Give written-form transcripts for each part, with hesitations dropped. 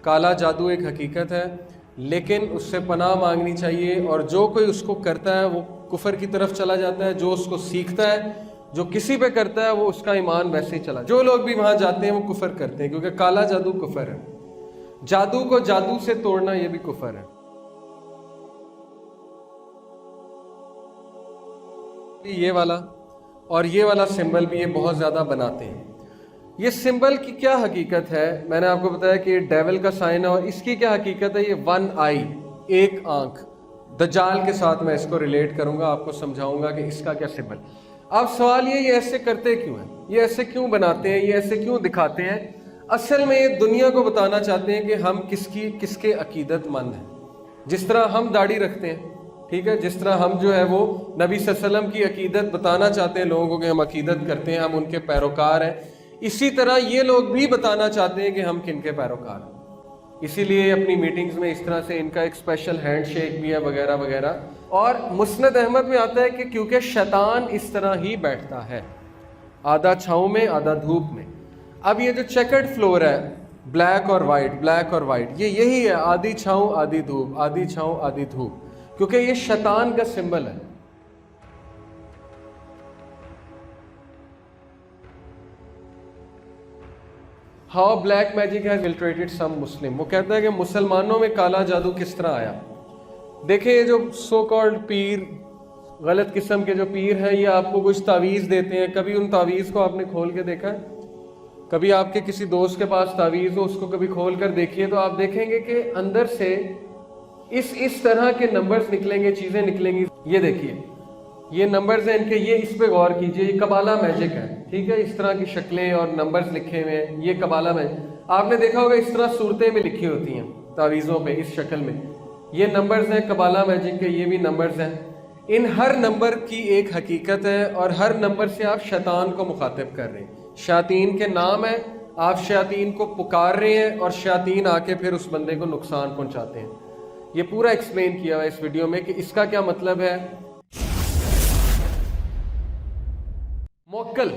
کالا جادو ایک حقیقت ہے، لیکن اس سے پناہ مانگنی چاہیے، اور جو کوئی اس کو کرتا ہے وہ کفر کی طرف چلا جاتا ہے، جو اس کو سیکھتا ہے، جو کسی پہ کرتا ہے وہ اس کا ایمان ویسے ہی چلا، جو لوگ بھی وہاں جاتے ہیں وہ کفر کرتے ہیں، کیونکہ کالا جادو کفر ہے۔ جادو کو جادو سے توڑنا یہ بھی کفر ہے۔ یہ والا اور یہ والا سمبل بھی یہ بہت زیادہ بناتے ہیں۔ یہ سمبل کی کیا حقیقت ہے؟ میں نے آپ کو بتایا کہ یہ ڈیول کا سائن ہے، اور اس کی کیا حقیقت ہے؟ یہ ون آئی، ایک آنکھ۔ دجال کے ساتھ میں اس کو ریلیٹ کروں گا، آپ کو سمجھاؤں گا کہ اس کا کیا سمبل۔ اب سوال یہ ایسے کرتے کیوں ہیں؟ یہ ایسے کیوں بناتے ہیں؟ یہ ایسے کیوں دکھاتے ہیں؟ اصل میں یہ دنیا کو بتانا چاہتے ہیں کہ ہم کس کے عقیدت مند ہیں۔ جس طرح ہم داڑھی رکھتے ہیں، ٹھیک ہے، جس طرح ہم جو ہے وہ نبی صلی اللہ علیہ وسلم کی عقیدت بتانا چاہتے ہیں لوگوں کو کہ ہم عقیدت کرتے ہیں، ہم ان کے پیروکار ہیں، اسی طرح یہ لوگ بھی بتانا چاہتے ہیں کہ ہم کن کے پیروکار ہیں۔ اسی لیے اپنی میٹنگز میں اس طرح سے ان کا ایک اسپیشل ہینڈ شیک بھی ہے وغیرہ وغیرہ۔ اور مسند احمد میں آتا ہے کہ کیونکہ شیطان اس طرح ہی بیٹھتا ہے، آدھا چھاؤں میں آدھا دھوپ میں۔ اب یہ جو چیکرڈ فلور ہے، بلیک اور وائٹ، یہ یہی ہے، آدھی چھاؤں آدھی دھوپ، آدھی چھاؤں آدھی دھوپ، کیونکہ یہ شیطان کا سمبل ہے۔ ہاؤ بلیک میجک ہیز انفلٹریٹڈ سم مسلم، وہ کہتا ہے کہ مسلمانوں میں کالا جادو کس طرح آیا۔ دیکھیں یہ جو سو کالڈ پیر، غلط قسم کے جو پیر ہیں، یہ آپ کو کچھ تعویذ دیتے ہیں۔ کبھی ان تعویذ کو آپ نے کھول کے دیکھا ہے؟ کبھی آپ کے کسی دوست کے پاس تعویذ ہو، اس کو کبھی کھول کر دیکھیے تو آپ دیکھیں گے کہ اندر سے اس طرح کے نمبرز نکلیں گے، چیزیں نکلیں گی۔ یہ دیکھیے، یہ نمبرز ہیں ان کے، یہ اس پہ غور کیجئے، یہ قبالہ میجک ہے، ٹھیک ہے، اس طرح کی شکلیں اور نمبرز لکھے ہوئے ہیں، یہ قبالہ میجک۔ آپ نے دیکھا ہوگا اس طرح صورتیں میں لکھی ہوتی ہیں تعویذوں پہ اس شکل میں، یہ نمبرز ہیں قبالہ میجک کے، یہ بھی نمبرز ہیں۔ ان ہر نمبر کی ایک حقیقت ہے، اور ہر نمبر سے آپ شیطان کو مخاطب کر رہے ہیں، شیاطین کے نام ہیں، آپ شیاطین کو پکار رہے ہیں، اور شیاطین آ کے پھر اس بندے کو نقصان پہنچاتے ہیں۔ یہ پورا ایکسپلین کیا ہوا ہے اس ویڈیو میں کہ اس کا کیا مطلب ہے۔ موکل،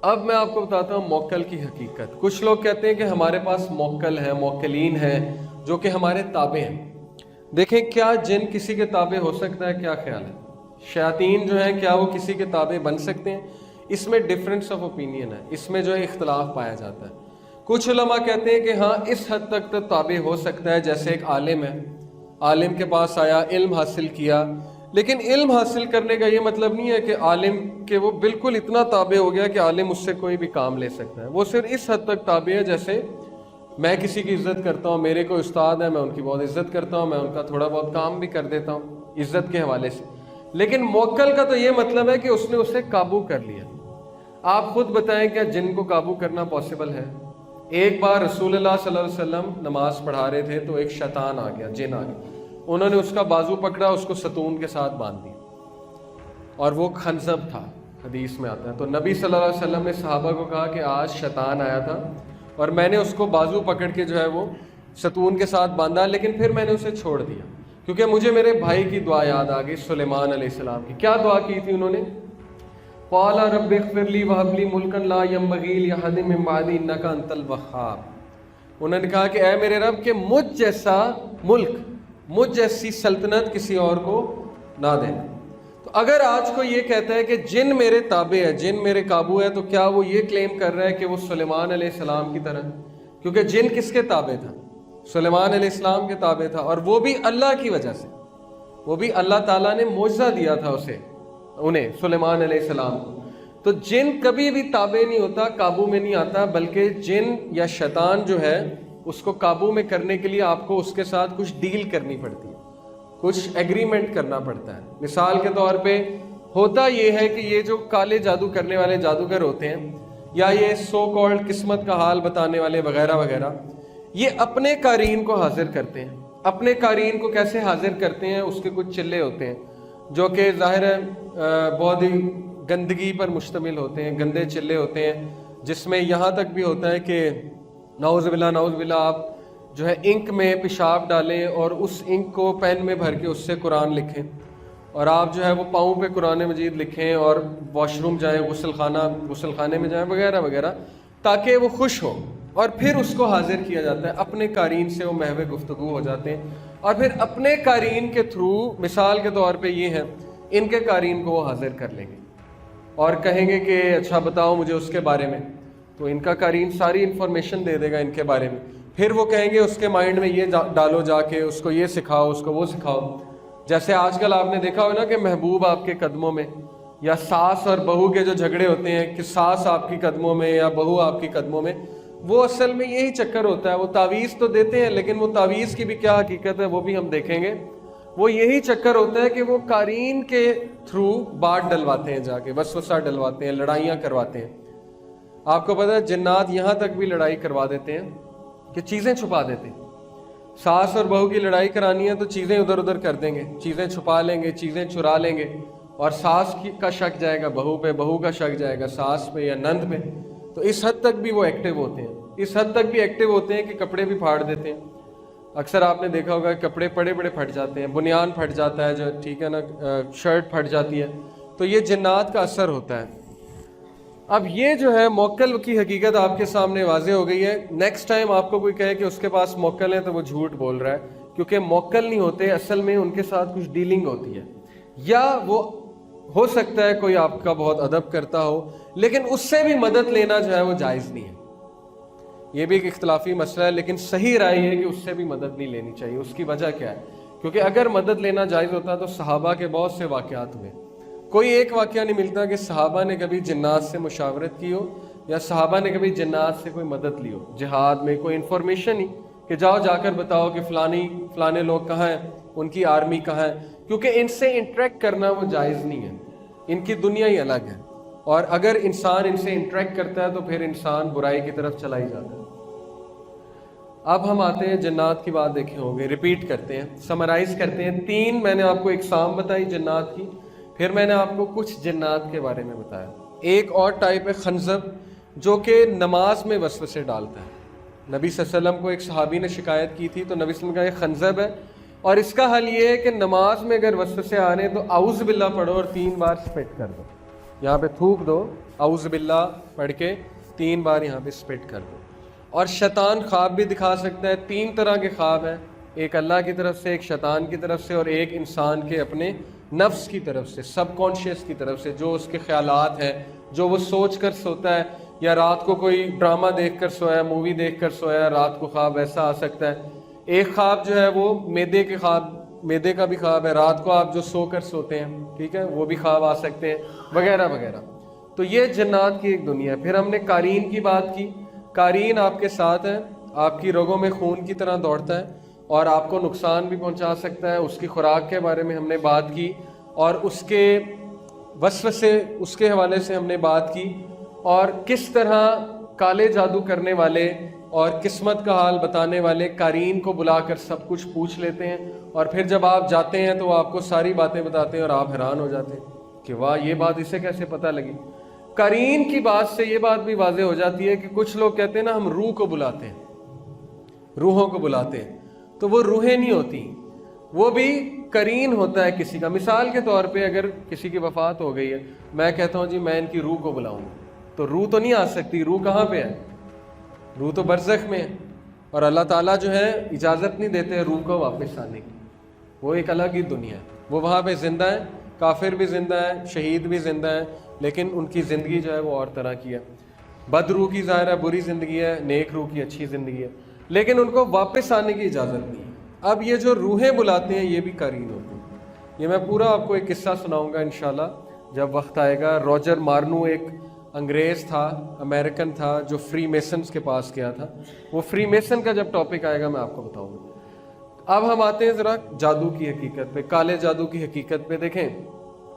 اب میں آپ کو بتاتا ہوں موکل کی حقیقت۔ کچھ لوگ کہتے ہیں کہ ہمارے پاس موکل ہیں، موکلین ہیں، جو کہ ہمارے تابع ہیں۔ دیکھیں، کیا جن کسی کے تابع ہو سکتا ہے؟ کیا خیال ہے؟ شیاطین جو ہیں کیا وہ کسی کے تابع بن سکتے ہیں؟ اس میں ڈفرینس آف اوپینین ہے، اس میں جو ہے اختلاف پایا جاتا ہے۔ کچھ علماء کہتے ہیں کہ ہاں اس حد تک تو تابع ہو سکتا ہے، جیسے ایک عالم ہے، عالم کے پاس آیا، علم حاصل کیا، لیکن علم حاصل کرنے کا یہ مطلب نہیں ہے کہ عالم کہ وہ بالکل اتنا تابع ہو گیا کہ عالم اس سے کوئی بھی کام لے سکتا ہے۔ وہ صرف اس حد تک تابع ہے، جیسے میں کسی کی عزت کرتا ہوں، میرے کوئی استاد ہے، میں ان کی بہت عزت کرتا ہوں، میں ان کا تھوڑا بہت کام بھی کر دیتا ہوں عزت کے حوالے سے۔ لیکن موکل کا تو یہ مطلب ہے کہ اس نے اسے قابو کر لیا۔ آپ خود بتائیں کیا جن کو قابو کرنا پاسبل ہے؟ ایک بار رسول اللہ صلی اللہ علیہ وسلم نماز پڑھا رہے تھے تو ایک شیطان آ گیا، جن آ گیا، انہوں نے اس کا بازو پکڑا، اس کو ستون کے ساتھ باندھ دیا، اور وہ خنزب تھا، حدیث میں آتا ہے۔ تو نبی صلی اللہ علیہ وسلم نے صحابہ کو کہا کہ آج شیطان آیا تھا اور میں نے اس کو بازو پکڑ کے جو ہے وہ ستون کے ساتھ باندھا، لیکن پھر میں نے اسے چھوڑ دیا، کیونکہ مجھے میرے بھائی کی دعا یاد آ گئی، سلیمان علیہ السلام کی۔ کیا دعا کی تھی انہوں نے؟ قال رب اغفر لی وہب لی ملکا لا ينبغی لأحد من بعدی انک انت الوہاب۔ انہوں نے کہا کہ اے میرے رب کہ مجھ جیسا ملک، مجھ جیسی سلطنت کسی اور کو نہ دینا۔ تو اگر آج کو یہ کہتا ہے کہ جن میرے تابع ہے، جن میرے قابو ہے، تو کیا وہ یہ کلیم کر رہا ہے کہ وہ سلیمان علیہ السلام کی طرح؟ کیونکہ جن کس کے تابع تھا؟ سلیمان علیہ السلام کے تابع تھا، اور وہ بھی اللہ کی وجہ سے، وہ بھی اللہ تعالیٰ نے معجزہ دیا تھا انہیں سلیمان علیہ السلام کو۔ تو جن کبھی بھی تابع نہیں ہوتا، قابو میں نہیں آتا، بلکہ جن یا شیطان جو ہے اس کو قابو میں کرنے کے لیے آپ کو اس کے ساتھ کچھ ڈیل کرنی پڑتی ہے، کچھ ایگریمنٹ کرنا پڑتا ہے۔ مثال کے طور پہ ہوتا یہ ہے کہ یہ جو کالے جادو کرنے والے جادوگر ہوتے ہیں، یا یہ سو کالڈ قسمت کا حال بتانے والے وغیرہ وغیرہ، یہ اپنے قارئین کو حاضر کرتے ہیں۔ اپنے قارئین کو کیسے حاضر کرتے ہیں؟ اس کے کچھ چلے ہوتے ہیں جو کہ ظاہر ہے بہت ہی گندگی پر مشتمل ہوتے ہیں، گندے چلے ہوتے ہیں، جس میں یہاں تک بھی ہوتا ہے کہ نعوذ باللہ آپ جو ہے انک میں پیشاب ڈالیں اور اس انک کو پین میں بھر کے اس سے قرآن لکھیں، اور آپ جو ہے وہ پاؤں پہ قرآن مجید لکھیں، اور واش روم جائیں، غسل خانے میں جائیں وغیرہ وغیرہ، تاکہ وہ خوش ہو اور پھر اس کو حاضر کیا جاتا ہے، اپنے قارئین سے وہ محو گفتگو ہو جاتے ہیں، اور پھر اپنے قارئین کے تھرو، مثال کے طور پہ یہ ہیں، ان کے قارئین کو وہ حاضر کر لیں گے اور کہیں گے کہ اچھا بتاؤ مجھے اس کے بارے میں، تو ان کا قارئین ساری انفارمیشن دے دے گا ان کے بارے میں، پھر وہ کہیں گے اس کے مائنڈ میں یہ ڈالو، جا کے اس کو یہ سکھاؤ، اس کو وہ سکھاؤ۔ جیسے آج کل آپ نے دیکھا ہو نا کہ محبوب آپ کے قدموں میں، یا ساس اور بہو کے جو جھگڑے ہوتے ہیں کہ ساس آپ کی قدموں میں یا بہو آپ کی قدموں میں، وہ اصل میں یہی چکر ہوتا ہے۔ وہ تعویذ تو دیتے ہیں، لیکن وہ تعویذ کی بھی کیا حقیقت ہے وہ بھی ہم دیکھیں گے۔ وہ یہی چکر ہوتا ہے کہ وہ قارئین کے تھرو بات ڈلواتے ہیں، جا کے وسوسہ ڈلواتے ہیں، لڑائیاں کرواتے ہیں۔ آپ کو پتہ ہے جنات یہاں تک بھی لڑائی کروا دیتے ہیں کہ چیزیں چھپا دیتے ہیں۔ ساس اور بہو کی لڑائی کرانی ہے تو چیزیں ادھر ادھر کر دیں گے، چیزیں چھپا لیں گے، چیزیں چرا لیں گے، اور ساس کا شک جائے گا بہو پہ، بہو کا شک جائے گا ساس پہ یا نند پہ۔ تو اس حد تک بھی وہ ایکٹیو ہوتے ہیں، اس حد تک بھی ایکٹیو ہوتے ہیں کہ کپڑے بھی پھاڑ دیتے ہیں۔ اکثر آپ نے دیکھا ہوگا کپڑے بڑے بڑے پھٹ جاتے ہیں، بنیان پھٹ جاتا ہے، جو ٹھیک ہے نا، شرٹ پھٹ جاتی ہے، تو یہ جنات کا اثر ہوتا ہے۔ اب یہ جو ہے موکل کی حقیقت آپ کے سامنے واضح ہو گئی ہے۔ نیکسٹ ٹائم آپ کو کوئی کہے کہ اس کے پاس موکل ہے تو وہ جھوٹ بول رہا ہے، کیونکہ موکل نہیں ہوتے، اصل میں ان کے ساتھ کچھ ڈیلنگ ہوتی ہے، یا وہ ہو سکتا ہے کوئی آپ کا بہت ادب کرتا ہو، لیکن اس سے بھی مدد لینا جو ہے وہ جائز نہیں ہے۔ یہ بھی ایک اختلافی مسئلہ ہے، لیکن صحیح رائے یہ ہے کہ اس سے بھی مدد نہیں لینی چاہیے۔ اس کی وجہ کیا ہے؟ کیونکہ اگر مدد لینا جائز ہوتا تو صحابہ کے بہت سے واقعات ہوئے، کوئی ایک واقعہ نہیں ملتا کہ صحابہ نے کبھی جنات سے مشاورت کی ہو، یا صحابہ نے کبھی جنات سے کوئی مدد لی ہو۔ جہاد میں کوئی انفارمیشن ہی کہ جاؤ جا کر بتاؤ کہ فلانے لوگ کہاں ہیں، ان کی آرمی کہاں ہے، کیونکہ ان سے انٹریکٹ کرنا وہ جائز نہیں ہے، ان کی دنیا ہی الگ ہے، اور اگر انسان ان سے انٹریکٹ کرتا ہے تو پھر انسان برائی کی طرف چلا ہی جاتا ہے۔ اب ہم آتے ہیں جنات کی بات، دیکھے ہوں گے، ریپیٹ کرتے ہیں، سمرائز کرتے ہیں۔ 3 میں نے آپ کو اقسام بتائی جنات کی، پھر میں نے آپ کو کچھ جنات کے بارے میں بتایا۔ ایک اور ٹائپ ہے خنزب، جو کہ نماز میں وسوسے ڈالتا ہے۔ نبی صلی اللہ علیہ وسلم کو ایک صحابی نے شکایت کی تھی، تو نبی صلی اللہ علیہ وسلم کا یہ خنزب ہے، اور اس کا حل یہ ہے کہ نماز میں اگر وسوسے آ رہے ہیں تو اعوذ باللہ پڑھو اور 3 بار سپٹ کر دو، یہاں پہ تھوک دو، اعوذ باللہ پڑھ کے 3 بار یہاں پہ سپٹ کر دو۔ اور شیطان خواب بھی دکھا سکتا ہے، 3 طرح کے خواب ہیں، ایک اللہ کی طرف سے، ایک شیطان کی طرف سے، اور ایک انسان کے اپنے نفس کی طرف سے، سب کانشیس کی طرف سے، جو اس کے خیالات ہیں، جو وہ سوچ کر سوتا ہے، یا رات کو کوئی ڈرامہ دیکھ کر سویا، مووی دیکھ کر سویا، رات کو خواب ایسا آ سکتا ہے۔ ایک خواب جو ہے وہ معدے کے خواب، معدے کا بھی خواب ہے، رات کو آپ جو سو کر سوتے ہیں، ٹھیک ہے، وہ بھی خواب آ سکتے ہیں، وغیرہ وغیرہ۔ تو یہ جنات کی ایک دنیا ہے۔ پھر ہم نے قارئین کی بات کی، قارئین آپ کے ساتھ ہے، آپ کی رگوں میں خون کی طرح دوڑتا ہے اور آپ کو نقصان بھی پہنچا سکتا ہے۔ اس کی خوراک کے بارے میں ہم نے بات کی، اور اس کے وسوسے، اس کے حوالے سے ہم نے بات کی، اور کس طرح کالے جادو کرنے والے اور قسمت کا حال بتانے والے قارئین کو بلا کر سب کچھ پوچھ لیتے ہیں، اور پھر جب آپ جاتے ہیں تو وہ آپ کو ساری باتیں بتاتے ہیں اور آپ حیران ہو جاتے ہیں کہ واہ، یہ بات اسے کیسے پتہ لگی۔ قارئین کی بات سے یہ بات بھی واضح ہو جاتی ہے کہ کچھ لوگ کہتے ہیں نا ہم روح کو بلاتے ہیں، روحوں کو بلاتے ہیں، تو وہ روحیں نہیں ہوتی، وہ بھی قرین ہوتا ہے کسی کا۔ مثال کے طور پہ اگر کسی کی وفات ہو گئی ہے، میں کہتا ہوں جی میں ان کی روح کو بلاؤں گا، تو روح تو نہیں آ سکتی، روح کہاں پہ ہے؟ روح تو برزخ میں ہے، اور اللہ تعالیٰ جو ہے اجازت نہیں دیتے روح کو واپس آنے کی، وہ ایک الگ ہی دنیا ہے، وہ وہاں پہ زندہ ہے، کافر بھی زندہ ہے، شہید بھی زندہ ہے، لیکن ان کی زندگی جو ہے وہ اور طرح کی ہے۔ بد روح کی ظاہر ہے بری زندگی ہے، نیک روح کی اچھی زندگی ہے، لیکن ان کو واپس آنے کی اجازت نہیں ہے۔ اب یہ جو روحیں بلاتے ہیں یہ بھی قرین ہوتے ہیں۔ یہ میں پورا آپ کو ایک قصہ سناؤں گا انشاءاللہ جب وقت آئے گا۔ روجر مارنو ایک انگریز تھا، امریکن تھا، جو فری میسنز کے پاس گیا تھا۔ وہ فری میسن کا جب ٹاپک آئے گا میں آپ کو بتاؤں گا۔ اب ہم آتے ہیں ذرا جادو کی حقیقت پہ، کالے جادو کی حقیقت پہ۔ دیکھیں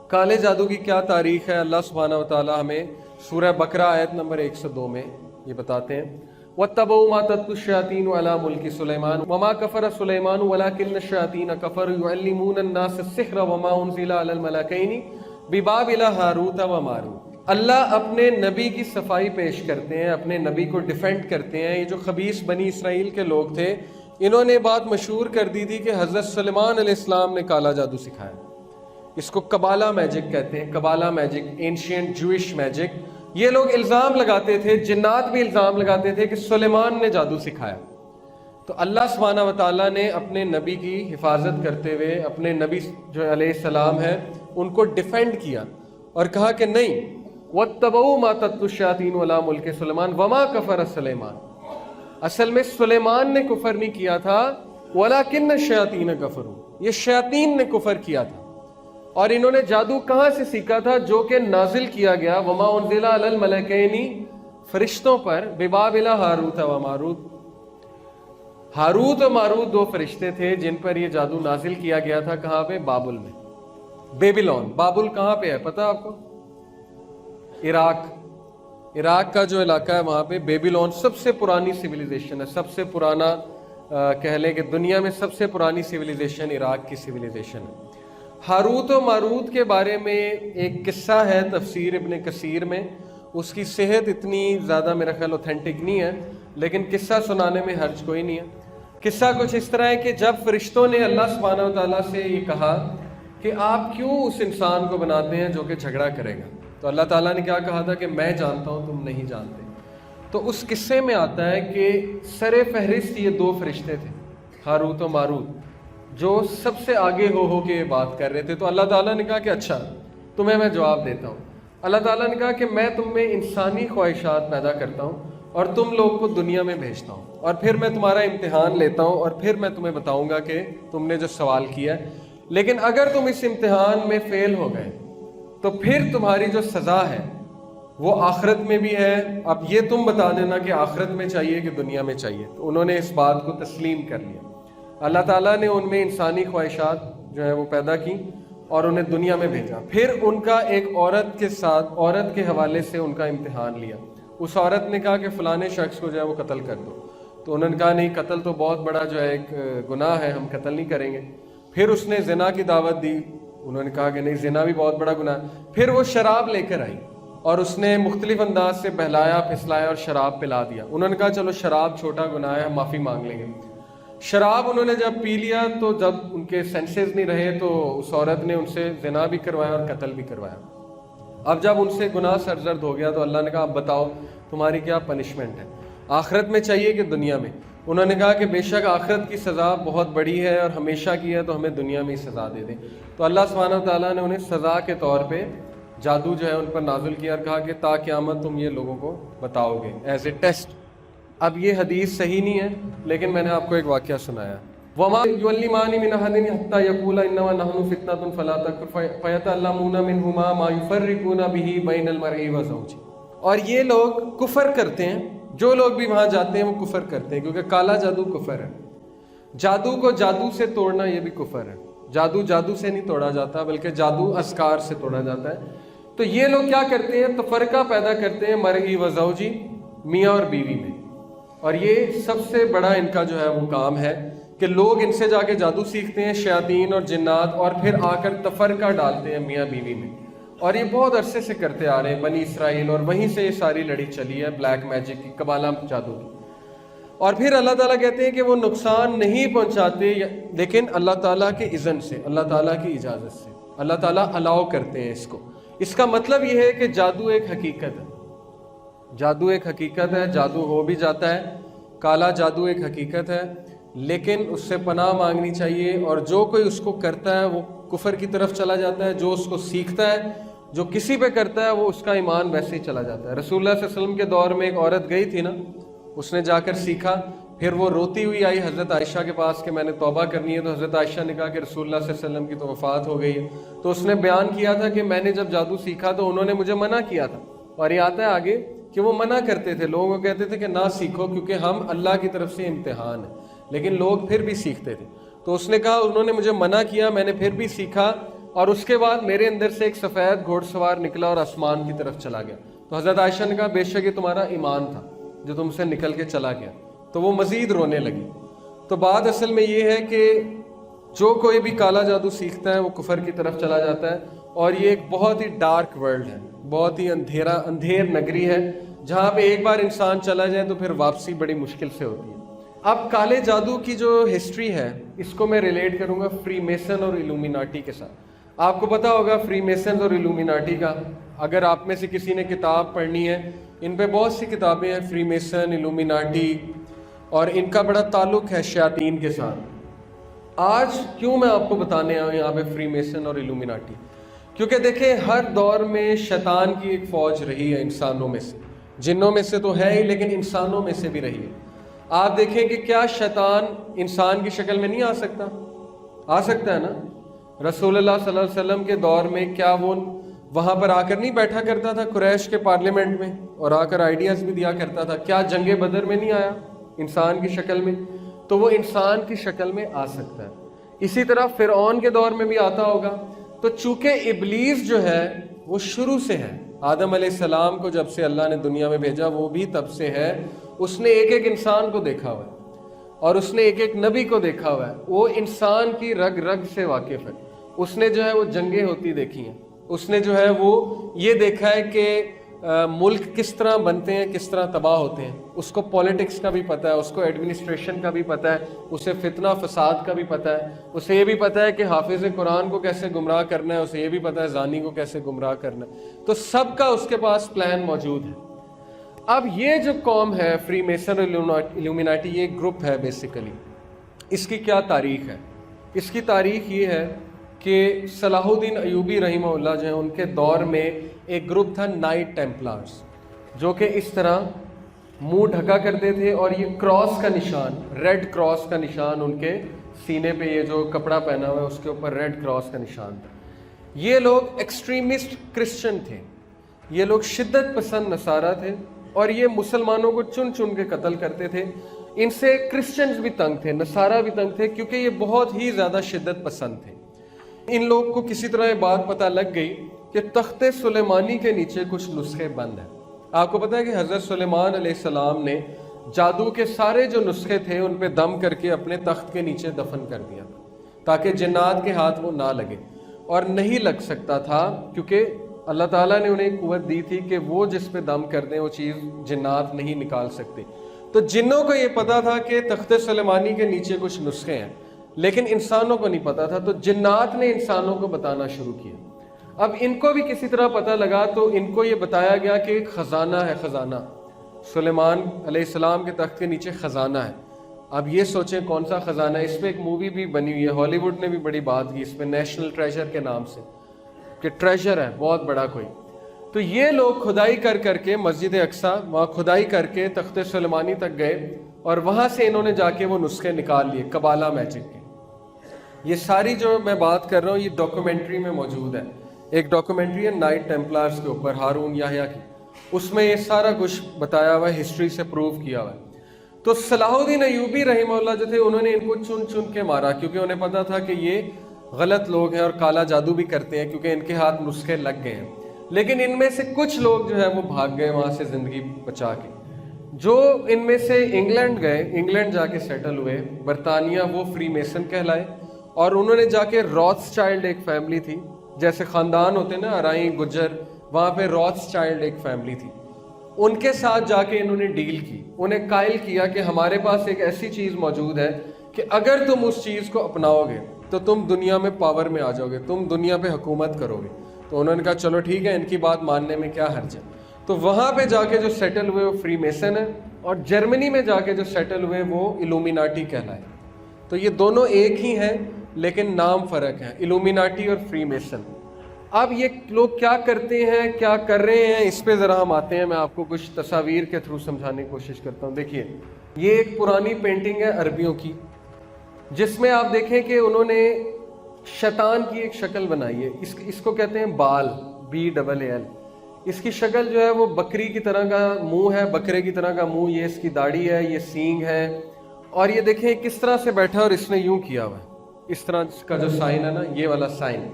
کالے جادو کی کیا تاریخ ہے۔ اللہ سبحانہ وتعالیٰ ہمیں سورہ بقرہ آیت نمبر 102 میں یہ بتاتے ہیں، وَاتَّبَعُوا مَا تَتْلُو الشَّيَاطِينُ عَلَىٰ مُلْكِ سُلَيْمَانَ وَمَا كَفَرَ سُلَيْمَانُ وَلَٰكِنَّ الشَّيَاطِينَ كَفَرُوا يُعَلِّمُونَ النَّاسَ السِّحْرَ وَمَا أُنزِلَ عَلَى الْمَلَكَيْنِ بِبَابِلَ هَارُوتَ وَمَارُوتَ۔ اللہ اپنے نبی کی صفائی پیش کرتے ہیں، اپنے نبی کو ڈیفینڈ کرتے ہیں۔ یہ جو خبیث بنی اسرائیل کے لوگ تھے، انہوں نے بات مشہور کر دی تھی کہ حضرت سلیمان علیہ السلام نے کالا جادو سکھایا۔ اس کو کبالہ میجک کہتے ہیں، کبالہ میجک، اینشینٹ جوئش میجک، یہ لوگ الزام لگاتے تھے، جنات بھی الزام لگاتے تھے کہ سلیمان نے جادو سکھایا۔ تو اللہ سبحانہ و تعالیٰ نے اپنے نبی کی حفاظت کرتے ہوئے اپنے نبی جو علیہ السلام ہیں ان کو ڈیفینڈ کیا اور کہا کہ نہیں، وَاتَّبَعُوا مَا تَتْلُو الشَّيَاطِينُ عَلَىٰ مُلْكِ سُلَيْمَانَ وَمَا كَفَرَ سُلَيْمَانُ۔ اصل میں سلیمان نے کفر نہیں کیا تھا، وَلَٰكِنَّ الشَّيَاطِينَ كَفَرُوا، یہ شیاطین نے کفر کیا تھا۔ اور انہوں نے جادو کہاں سے سیکھا تھا؟ جو کہ نازل کیا گیا وَمَا أُنزِلَ عَلَى الْمَلَكَيْنِ، فرشتوں پر، بِبَابِلَ ہاروت و ماروت۔ ہاروت و ماروت دو فرشتے تھے جن پر یہ جادو نازل کیا گیا تھا۔ کہاں پہ؟ بابل میں، بیبیلون۔ بابل کہاں پہ ہے پتہ آپ کو؟ عراق کا جو علاقہ ہے وہاں پہ بیبیلون سب سے پرانی سویلائزیشن ہے، سب سے پرانا کہہ لیں کہ دنیا میں سب سے پرانی سویلائزیشن عراق کی سویلائزیشن ہے۔ ہاروت و ماروت کے بارے میں ایک قصہ ہے تفسیر ابن کثیر میں، اس کی صحت اتنی زیادہ میرا خیال اوتھینٹک نہیں ہے، لیکن قصہ سنانے میں حرج کوئی نہیں ہے۔ قصہ کچھ اس طرح ہے کہ جب فرشتوں نے اللہ سبحانہ و تعالیٰ سے یہ کہا کہ آپ کیوں اس انسان کو بناتے ہیں جو کہ جھگڑا کرے گا، تو اللہ تعالیٰ نے کیا کہا تھا کہ میں جانتا ہوں تم نہیں جانتے۔ تو اس قصے میں آتا ہے کہ سر فہرست یہ دو فرشتے تھے، ہاروت و ماروت، جو سب سے آگے ہو کے یہ بات کر رہے تھے۔ تو اللہ تعالیٰ نے کہا کہ اچھا تمہیں میں جواب دیتا ہوں۔ اللہ تعالیٰ نے کہا کہ میں تم میں انسانی خواہشات پیدا کرتا ہوں اور تم لوگ کو دنیا میں بھیجتا ہوں، اور پھر میں تمہارا امتحان لیتا ہوں اور پھر میں تمہیں بتاؤں گا کہ تم نے جو سوال کیا ہے، لیکن اگر تم اس امتحان میں فیل ہو گئے تو پھر تمہاری جو سزا ہے وہ آخرت میں بھی ہے۔ اب یہ تم بتا دینا کہ آخرت میں چاہیے کہ دنیا میں چاہیے۔ تو انہوں نے اس بات کو تسلیم کر لیا۔ اللہ تعالیٰ نے ان میں انسانی خواہشات جو ہے وہ پیدا کی اور انہیں دنیا میں بھیجا۔ پھر ان کا ایک عورت کے ساتھ، عورت کے حوالے سے ان کا امتحان لیا۔ اس عورت نے کہا کہ فلانے شخص کو جو ہے وہ قتل کر دو، تو انہوں نے کہا نہیں، قتل تو بہت بڑا جو ہے ایک گناہ ہے، ہم قتل نہیں کریں گے۔ پھر اس نے زنا کی دعوت دی، انہوں نے کہا کہ نہیں، زنا بھی بہت بڑا گناہ ہے۔ پھر وہ شراب لے کر آئی اور اس نے مختلف انداز سے بہلایا پھسلایا اور شراب پلا دیا۔ انہوں نے کہا چلو شراب چھوٹا گناہ ہے، ہم معافی مانگ لیں گے۔ شراب انہوں نے جب پی لیا تو جب ان کے سینسز نہیں رہے تو اس عورت نے ان سے زنا بھی کروایا اور قتل بھی کروایا۔ اب جب ان سے گناہ سرزد ہو گیا تو اللہ نے کہا اب بتاؤ تمہاری کیا پنشمنٹ ہے، آخرت میں چاہیے کہ دنیا میں؟ انہوں نے کہا کہ بے شک آخرت کی سزا بہت بڑی ہے اور ہمیشہ کی ہے، تو ہمیں دنیا میں ہی سزا دے دیں۔ تو اللہ سبحانہ و تعالیٰ نے انہیں سزا کے طور پہ جادو جو ہے ان پر نازل کیا اور کہا کہ تا قیامت تم یہ لوگوں کو بتاؤ گے ایز اے ٹیسٹ۔ اب یہ حدیث صحیح نہیں ہے، لیکن میں نے آپ کو ایک واقعہ سنایا۔ وَمَا يُعَلِّمَانِ مِنْ أَحَدٍ حَتَّىٰ يَقُولَا إِنَّمَا نَحْنُ فِتْنَةٌ فَلَا تَكْفُرْ فَيَتَعَلَّمُونَ مِنْهُمَا مَا يُفَرِّقُونَ بِهِ بَيْنَ الْمَرْءِ وَزَوْجِهِ۔ اور یہ لوگ کفر کرتے ہیں، جو لوگ بھی وہاں جاتے ہیں وہ کفر کرتے ہیں، کیونکہ کالا جادو کفر ہے۔ جادو کو جادو سے توڑنا یہ بھی کفر ہے۔ جادو جادو سے نہیں توڑا جاتا، بلکہ جادو اذکار سے توڑا جاتا ہے۔ تو یہ لوگ کیا کرتے ہیں؟ تفرقہ پیدا کرتے ہیں مرئی و زوجی، میاں اور بیوی میں۔ اور یہ سب سے بڑا ان کا جو ہے وہ کام ہے کہ لوگ ان سے جا کے جادو سیکھتے ہیں، شیاطین اور جنات، اور پھر آ کر تفرقہ ڈالتے ہیں میاں بیوی میں۔ اور یہ بہت عرصے سے کرتے آ رہے ہیں بنی اسرائیل، اور وہیں سے یہ ساری لڑی چلی ہے بلیک میجک کی، قبالہ جادو کی۔ اور پھر اللہ تعالیٰ کہتے ہیں کہ وہ نقصان نہیں پہنچاتے، لیکن اللہ تعالیٰ کے اذن سے، اللہ تعالیٰ کی اجازت سے، اللہ تعالیٰ الاؤ کرتے ہیں اس کو۔ اس کا مطلب یہ ہے کہ جادو ایک حقیقت ہے، جادو ایک حقیقت ہے، جادو ہو بھی جاتا ہے، کالا جادو ایک حقیقت ہے، لیکن اس سے پناہ مانگنی چاہیے۔ اور جو کوئی اس کو کرتا ہے وہ کفر کی طرف چلا جاتا ہے، جو اس کو سیکھتا ہے، جو کسی پہ کرتا ہے وہ اس کا ایمان ویسے ہی چلا جاتا ہے۔ رسول اللہ صلی اللہ علیہ وسلم کے دور میں ایک عورت گئی تھی نا، اس نے جا کر سیکھا، پھر وہ روتی ہوئی آئی حضرت عائشہ کے پاس کہ میں نے توبہ کرنی ہے۔ تو حضرت عائشہ نے کہا کہ رسول اللہ صلی اللہ علیہ وسلم کی تو وفات ہو گئی ہے۔ تو اس نے بیان کیا تھا کہ میں نے جب جادو سیکھا تو انہوں نے مجھے منع کیا تھا، اور یہ آتا ہے آگے کہ وہ منع کرتے تھے، لوگوں کو کہتے تھے کہ نہ سیکھو کیونکہ ہم اللہ کی طرف سے امتحان ہے، لیکن لوگ پھر بھی سیکھتے تھے۔ تو اس نے کہا انہوں نے مجھے منع کیا، میں نے پھر بھی سیکھا، اور اس کے بعد میرے اندر سے ایک سفید گھوڑ سوار نکلا اور آسمان کی طرف چلا گیا۔ تو حضرت عائشہ نے کہا بے شک یہ تمہارا ایمان تھا جو تم سے نکل کے چلا گیا۔ تو وہ مزید رونے لگی۔ تو بات اصل میں یہ ہے کہ جو کوئی بھی کالا جادو سیکھتا ہے وہ کفر کی طرف چلا جاتا ہے، اور یہ ایک بہت ہی ڈارک ورلڈ ہے، بہت ہی اندھیر نگری ہے، جہاں پہ ایک بار انسان چلا جائے تو پھر واپسی بڑی مشکل سے ہوتی ہے۔ اب کالے جادو کی جو ہسٹری ہے اس کو میں ریلیٹ کروں گا فری میسن اور ایلومیناٹی کے ساتھ۔ آپ کو پتا ہوگا فری میسنز اور ایلومیناٹی کا، اگر آپ میں سے کسی نے کتاب پڑھنی ہے، ان پہ بہت سی کتابیں ہیں، فری میسن، ایلومیناٹی، اور ان کا بڑا تعلق ہے شیاطین کے ساتھ۔ آج کیوں میں آپ کو بتانے آیا ہوں یہاں پہ فری میسن اور ایلومیناٹی؟ کیونکہ دیکھیں ہر دور میں شیطان کی ایک فوج رہی ہے انسانوں میں سے، جنوں میں سے تو ہے ہی لیکن انسانوں میں سے بھی رہی ہے۔ آپ دیکھیں کہ کیا شیطان انسان کی شکل میں نہیں آ سکتا؟ آ سکتا ہے نا۔ رسول اللہ صلی اللہ علیہ وسلم کے دور میں کیا وہ وہاں پر آ کر نہیں بیٹھا کرتا تھا قریش کے پارلیمنٹ میں، اور آ کر آئیڈیاز بھی دیا کرتا تھا؟ کیا جنگ بدر میں نہیں آیا انسان کی شکل میں؟ تو وہ انسان کی شکل میں آ سکتا ہے۔ اسی طرح فرعون کے دور میں بھی آتا ہوگا۔ تو چونکہ ابلیس جو ہے وہ شروع سے ہے، آدم علیہ السلام کو جب سے اللہ نے دنیا میں بھیجا وہ بھی تب سے ہے، اس نے ایک ایک انسان کو دیکھا ہوا ہے اور اس نے ایک ایک نبی کو دیکھا ہوا ہے، وہ انسان کی رگ رگ سے واقف ہے۔ اس نے جو ہے وہ جنگیں ہوتی دیکھی ہیں، اس نے جو ہے وہ یہ دیکھا ہے کہ ملک کس طرح بنتے ہیں، کس طرح تباہ ہوتے ہیں۔ اس کو پولیٹکس کا بھی پتہ ہے، اس کو ایڈمنسٹریشن کا بھی پتہ ہے، اسے فتنہ فساد کا بھی پتہ ہے، اسے یہ بھی پتہ ہے کہ حافظ قرآن کو کیسے گمراہ کرنا ہے، اسے یہ بھی پتہ ہے زانی کو کیسے گمراہ کرنا ہے۔ تو سب کا اس کے پاس پلان موجود ہے۔ اب یہ جو قوم ہے فری میسن اور ایلومیناٹی، یہ ایک گروپ ہے بیسیکلی۔ اس کی کیا تاریخ ہے؟ اس کی تاریخ یہ ہے کہ صلاح الدین ایوبی رحمہ اللہ جو ہیں ان کے دور میں ایک گروپ تھا نائٹ ٹیمپلارز، جو کہ اس طرح منہ ڈھکا کرتے تھے اور یہ کراس کا نشان، ریڈ کراس کا نشان ان کے سینے پہ، یہ جو کپڑا پہنا ہوا ہے اس کے اوپر ریڈ کراس کا نشان تھا۔ یہ لوگ ایکسٹریمسٹ کرسچن تھے، یہ لوگ شدت پسند نصارہ تھے، اور یہ مسلمانوں کو چن چن کے قتل کرتے تھے۔ ان سے کرسچنز بھی تنگ تھے، نصارہ بھی تنگ تھے، کیونکہ یہ بہت ہی زیادہ شدت پسند تھے۔ ان لوگ کو کسی طرح یہ بات پتہ لگ گئی کہ تخت سلیمانی کے نیچے کچھ نسخے بند ہیں۔ آپ کو پتہ ہے کہ حضرت سلیمان علیہ السلام نے جادو کے سارے جو نسخے تھے ان پہ دم کر کے اپنے تخت کے نیچے دفن کر دیا تھا، تاکہ جنات کے ہاتھ وہ نہ لگے، اور نہیں لگ سکتا تھا کیونکہ اللہ تعالیٰ نے انہیں قوت دی تھی کہ وہ جس پہ دم کر دیں وہ چیز جنات نہیں نکال سکتے۔ تو جنوں کو یہ پتا تھا کہ تخت سلیمانی کے نیچے کچھ نسخے ہیں، لیکن انسانوں کو نہیں پتا تھا، تو جنات نے انسانوں کو بتانا شروع کیا۔ اب ان کو بھی کسی طرح پتہ لگا، تو ان کو یہ بتایا گیا کہ ایک خزانہ ہے، خزانہ سلیمان علیہ السلام کے تخت کے نیچے خزانہ ہے۔ اب یہ سوچیں کون سا خزانہ ہے؟ اس پہ ایک مووی بھی بنی ہوئی ہے، ہالی ووڈ نے بھی بڑی بات کی اس پہ، نیشنل ٹریجر کے نام سے، کہ ٹریجر ہے بہت بڑا کوئی۔ تو یہ لوگ کھدائی کر کر کے مسجد اقصی وہاں کھدائی کر کے تخت سلیمانی تک گئے، اور وہاں سے انہوں نے جا کے وہ نسخے نکال لیے قبالہ میجک کے۔ یہ ساری جو میں بات کر رہا ہوں یہ ڈاکومنٹری میں موجود ہے، ایک ڈاکومنٹری ہے نائٹ ٹیمپلارز کے اوپر، ہارون یحییٰ کی، اس میں یہ سارا کچھ بتایا ہوا ہے، ہسٹری سے پروو کیا ہوا ہے۔ تو صلاح الدین ایوبی رحمہ اللہ جو تھے انہوں نے ان کو چن چن کے مارا، کیونکہ انہیں پتا تھا کہ یہ غلط لوگ ہیں اور کالا جادو بھی کرتے ہیں، کیونکہ ان کے ہاتھ نسخے لگ گئے ہیں۔ لیکن ان میں سے کچھ لوگ جو ہے وہ بھاگ گئے وہاں سے زندگی بچا کے۔ جو ان میں سے انگلینڈ گئے، انگلینڈ جا کے سیٹل ہوئے، برطانیہ، وہ فری میسن کہلائے، اور انہوں نے جا کے راتس چائلڈ ایک فیملی تھی، جیسے خاندان ہوتے ہیں نا ارائیں گجر، وہاں پہ راتس چائلڈ ایک فیملی تھی، ان کے ساتھ جا کے انہوں نے ڈیل کی، انہیں قائل کیا کہ ہمارے پاس ایک ایسی چیز موجود ہے کہ اگر تم اس چیز کو اپناؤ گے تو تم دنیا میں پاور میں آ جاؤ گے، تم دنیا پہ حکومت کرو گے۔ تو انہوں نے کہا چلو ٹھیک ہے، ان کی بات ماننے میں کیا حرج ہے۔ تو وہاں پہ جا کے جو سیٹل ہوئے وہ فری میسن ہیں، اور جرمنی میں جا کے جو سیٹل ہوئے وہ ایلومیناٹی کہلائے۔ تو یہ دونوں ایک ہی ہیں لیکن نام فرق ہے، ایلومیناٹی اور فری میسن۔ اب یہ لوگ کیا کرتے ہیں، کیا کر رہے ہیں، اس پہ ذرا ہم آتے ہیں۔ میں آپ کو کچھ تصاویر کے تھرو سمجھانے کی کوشش کرتا ہوں۔ دیکھیے یہ ایک پرانی پینٹنگ ہے عربیوں کی، جس میں آپ دیکھیں کہ انہوں نے شیطان کی ایک شکل بنائی ہے، اس کو کہتے ہیں بال، BAAL۔ اس کی شکل جو ہے وہ بکری کی طرح کا منہ ہے، بکرے کی طرح کا منہ، یہ اس کی داڑھی ہے، یہ سینگ ہے، اور یہ دیکھیں کس طرح سے بیٹھا اور اس نے یوں کیا ہوا ہے، اس طرح کا جو سائن ہے نا، یہ والا سائن،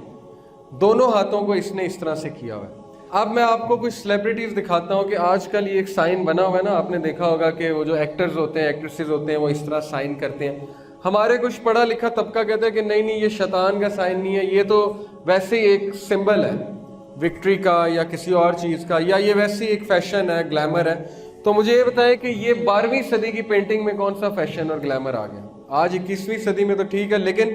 دونوں ہاتھوں کو اس نے اس طرح سے کیا ہوا ہے۔ اب میں آپ کو کچھ سیلیبریٹیز دکھاتا ہوں کہ آج کل یہ ایک سائن بنا ہوا ہے نا، آپ نے دیکھا ہوگا کہ وہ جو ایکٹرز ہوتے ہیں، ایکٹریسز ہوتے ہیں، وہ اس طرح سائن کرتے ہیں۔ ہمارے کچھ پڑھا لکھا طبقہ کہتا ہے کہ نہیں نہیں، یہ شیطان کا سائن نہیں ہے، یہ تو ویسے ہی ایک سمبل ہے وکٹری کا یا کسی اور چیز کا، یا یہ ویسے ہی ایک فیشن ہے، گلیمر ہے۔ تو مجھے یہ بتائیں کہ یہ 12ویں صدی کی پینٹنگ میں کون سا فیشن اور گلیمر آ گیا؟ آج 21ویں صدی میں تو ٹھیک ہے، لیکن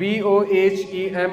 BOHEMIAN,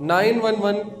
911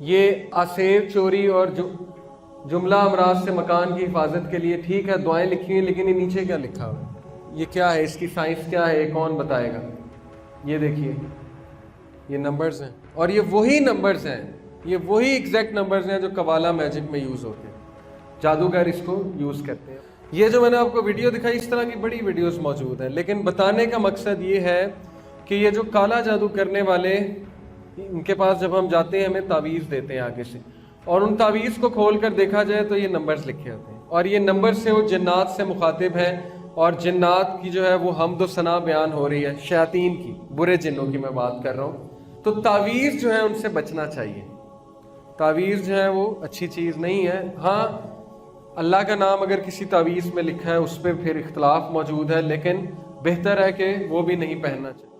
یہ آسیب چوری اور جملہ امراض سے مکان کی حفاظت کے لیے، ٹھیک ہے دعائیں لکھی ہیں، لیکن یہ نیچے کیا لکھا ہوا ہے؟ یہ کیا ہے؟ اس کی سائنس کیا ہے؟ یہ کون بتائے گا؟ یہ دیکھیے یہ نمبرز ہیں، اور یہ وہی نمبرز ہیں، یہ وہی ایگزیکٹ نمبرز ہیں جو قوالا میجک میں یوز ہوتے ہیں، جادوگر اس کو یوز کرتے ہیں۔ یہ جو میں نے آپ کو ویڈیو دکھائی، اس طرح کی بڑی ویڈیوز موجود ہیں، لیکن بتانے کا مقصد یہ ہے کہ یہ جو کالا جادو کرنے والے، ان کے پاس جب ہم جاتے ہیں ہمیں تعویذ دیتے ہیں آگے سے، اور ان تعویذ کو کھول کر دیکھا جائے تو یہ نمبرز لکھے ہوتے ہیں، اور یہ نمبر سے وہ جنات سے مخاطب ہے، اور جنات کی جو ہے وہ حمد و ثنا بیان ہو رہی ہے، شیاطین کی، برے جنوں کی میں بات کر رہا ہوں۔ تو تعویذ جو ہے ان سے بچنا چاہیے، تعویذ جو ہے وہ اچھی چیز نہیں ہے۔ ہاں اللہ کا نام اگر کسی تعویذ میں لکھا ہے اس پہ پھر اختلاف موجود ہے، لیکن بہتر ہے کہ وہ بھی نہیں پہننا چاہیے۔